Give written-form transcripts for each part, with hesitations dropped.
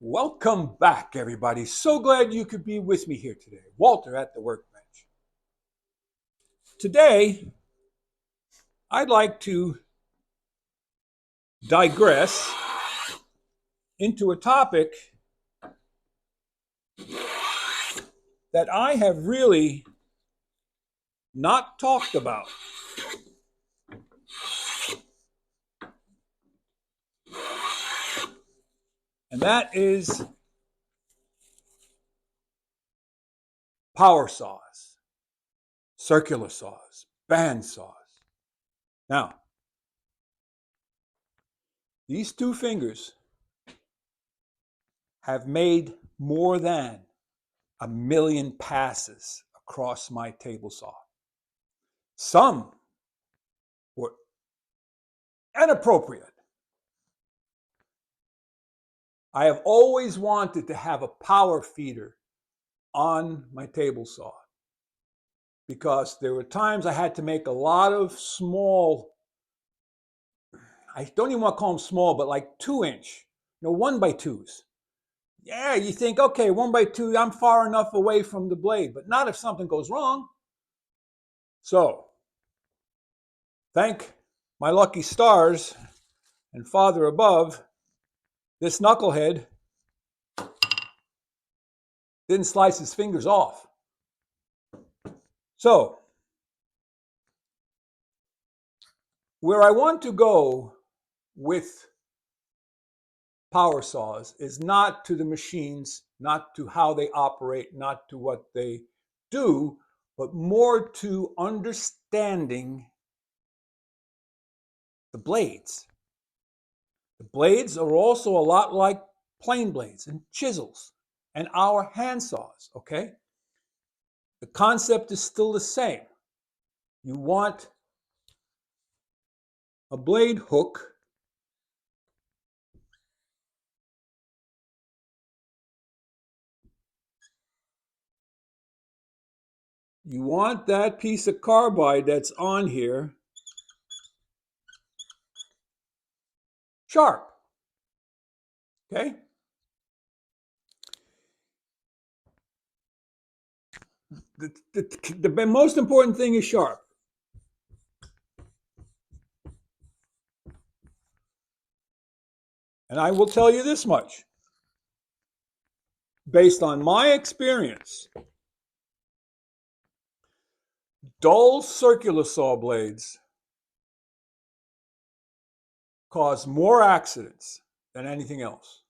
Welcome back, everybody. So glad you could be with me here today. Walter at the workbench. Today, I'd like to digress into a topic that I have really not talked about. And that is power saws, circular saws, band saws. Now, these two fingers have made more than 1,000,000 passes across my table saw. Some were inappropriate. I have always wanted to have a power feeder on my table saw because there were times I had to make a lot of small, I don't even want to call them small, but like 2-inch, 1x2s. Yeah, you think, okay, 1x2, I'm far enough away from the blade, but not if something goes wrong. So, thank my lucky stars and Father above, this knucklehead didn't slice his fingers off. So, where I want to go with power saws is not to the machines, not to how they operate, not to what they do, but more to understanding the blades. The blades are also a lot like plane blades and chisels and our hand saws, okay? The concept is still the same. You want a blade hook you want that piece of carbide that's on here sharp, okay? The most important thing is sharp. And I will tell you this much. Based on my experience, dull circular saw blades cause more accidents than anything else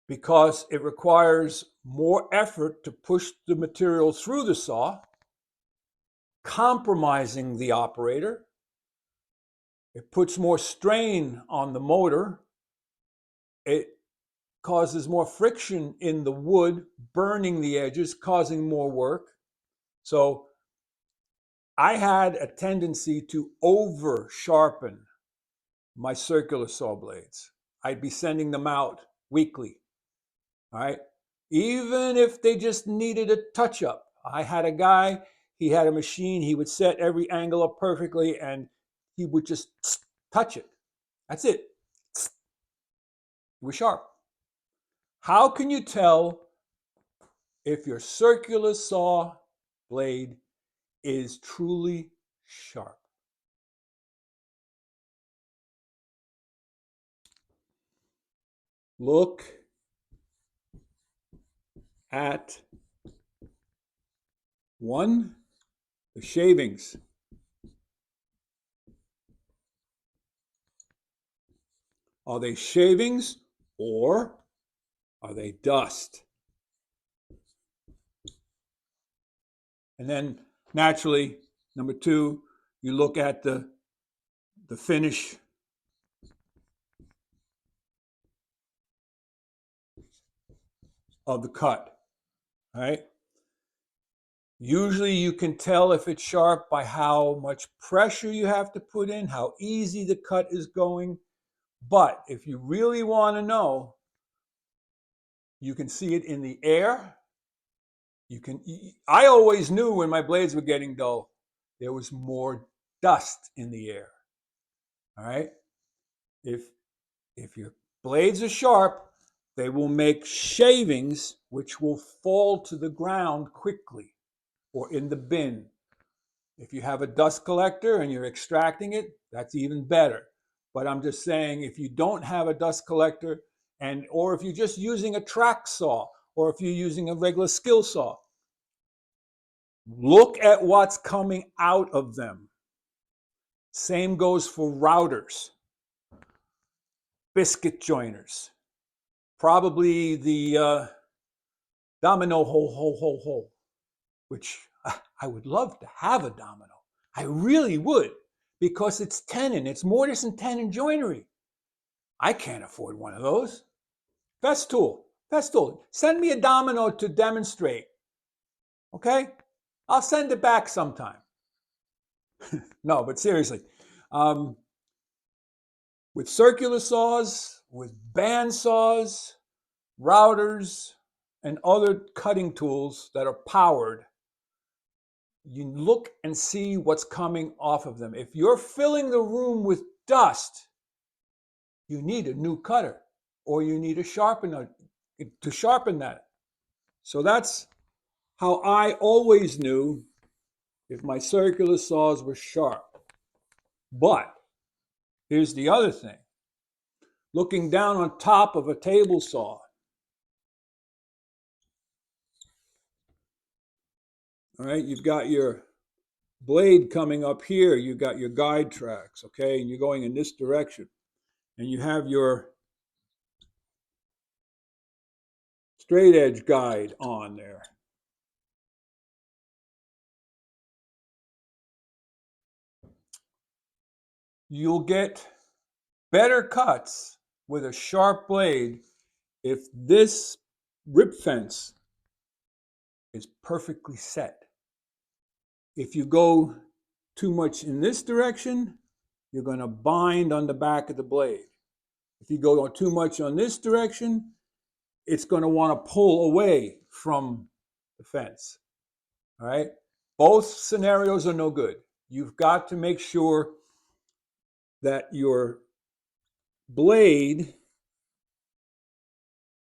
because it requires more effort to push the material through the saw, compromising the operator. It puts more strain on the motor. It causes more friction in the wood, burning the edges, causing more work. So I had a tendency to over sharpen my circular saw blades. I'd be sending them out weekly, all right? Even if they just needed a touch up. I had a guy, he had a machine, he would set every angle up perfectly and he would just touch it. That's it. It was sharp. How can you tell if your circular saw blade is truly sharp? Look at one, the shavings. Are they shavings or are they dust? And then naturally, number two, you look at the finish of the cut, all right? Usually you can tell if it's sharp by how much pressure you have to put in, how easy the cut is going. But if you really want to know, you can see it in the air. I always knew when my blades were getting dull, there was more dust in the air. All right? If your blades are sharp, They will make shavings which will fall to the ground quickly or in the bin. If you have a dust collector and you're extracting it, that's even better. But I'm just saying, if you don't have a dust collector, or if you're just using a track saw, or if you're using a regular skill saw, look at what's coming out of them. Same goes for routers, biscuit joiners, probably the domino hole, which I would love to have a domino. I really would, because it's tenon. It's mortise and tenon joinery. I can't afford one of those. Festool. Send me a domino to demonstrate. Okay? I'll send it back sometime. No, but seriously. With circular saws, with band saws, routers, and other cutting tools that are powered, you look and see what's coming off of them. If you're filling the room with dust, you need a new cutter, or you need a sharpener to sharpen that. So that's how I always knew if my circular saws were sharp. But here's the other thing. Looking down on top of a table saw, all right, you've got your blade coming up here, you've got your guide tracks, okay, and you're going in this direction. And you have your straight edge guide on there. You'll get better cuts with a sharp blade if this rip fence is perfectly set. If you go too much in this direction, you're going to bind on the back of the blade. If you go too much on this direction, it's going to want to pull away from the fence. All right? Both scenarios are no good. You've got to make sure that your blade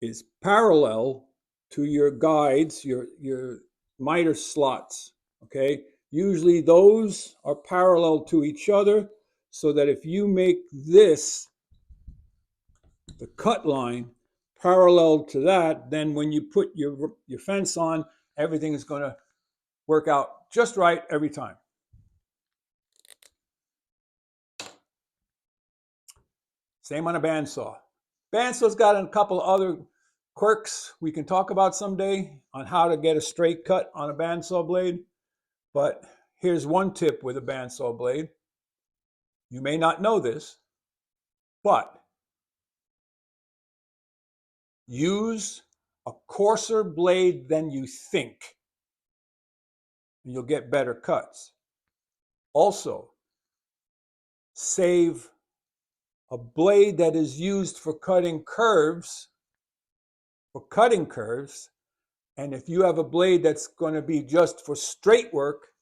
is parallel to your guides, your miter slots, okay? Usually those are parallel to each other, so that if you make this, the cut line, parallel to that, then when you put your fence on, everything is going to work out just right every time. Same on a bandsaw. Bandsaw's got a couple other quirks we can talk about someday on how to get a straight cut on a bandsaw blade. But here's one tip with a bandsaw blade. You may not know this, but use a coarser blade than you think, and you'll get better cuts. Also, save a blade that is used for cutting curves, and if you have a blade that's going to be just for straight work,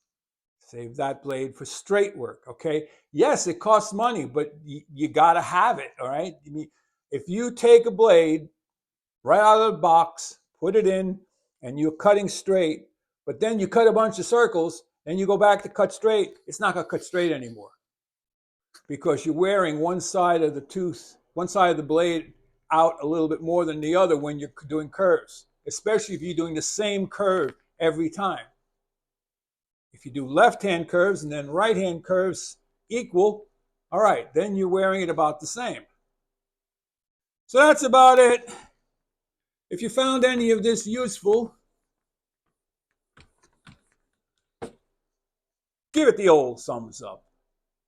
save that blade for straight work, okay? Yes, it costs money, but you got to have it, all right? I mean, if you take a blade right out of the box, put it in, and you're cutting straight, but then you cut a bunch of circles, and you go back to cut straight, it's not going to cut straight anymore, because you're wearing one side of the blade out a little bit more than the other when you're doing curves, especially if you're doing the same curve every time. If you do left-hand curves and then right-hand curves equal, all right, then you're wearing it about the same. So that's about it. If you found any of this useful, give it the old thumbs up.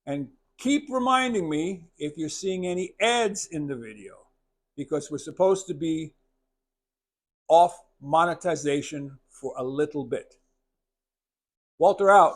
And keep reminding me if you're seeing any ads in the video, because we're supposed to be off monetization for a little bit. Walter out.